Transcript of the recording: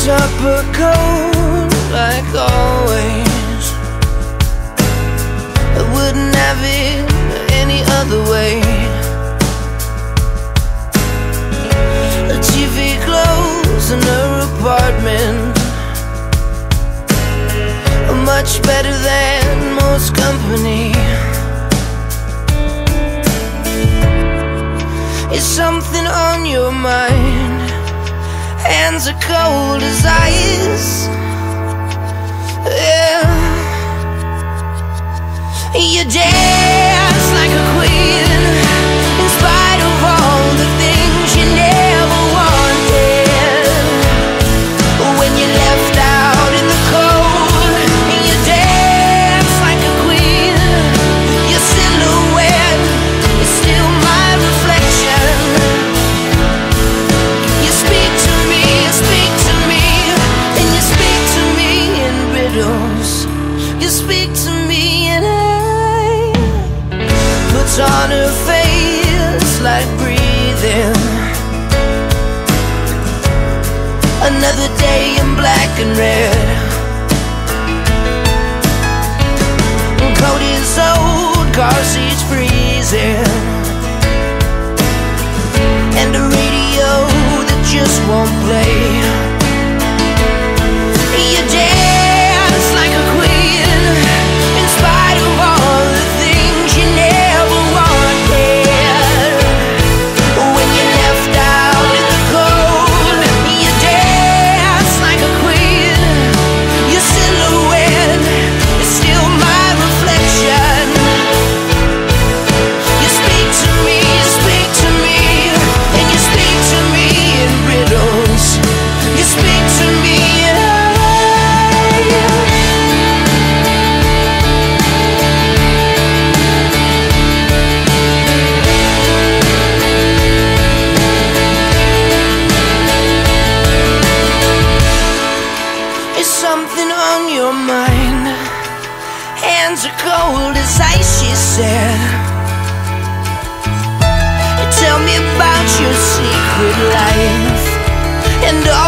Supper cold like always. I wouldn't have it any other way. The TV closed in her apartment, much better than most company. Is something on your mind? Hands are cold as ice. Yeah. You dance like a queen, in spite of all the things you never wanted. When you're left out in the cold, you dance like a queen. Your silhouette is still my reflection. You speak to me, and you speak to me in riddles. You speak to me and I puts on her face like breathing. Another day in black and red. Coat is old, car seats freezing, and a radio that just won't play. You dance like a queen, in spite of all the things you never wanted. When you're left out in the cold, you dance like a queen. Your silhouette is still my reflection. You speak to me, and you speak to me in riddles. You speak to me and something on your mind. Hands are cold as ice, she said. Tell me about your secret life and all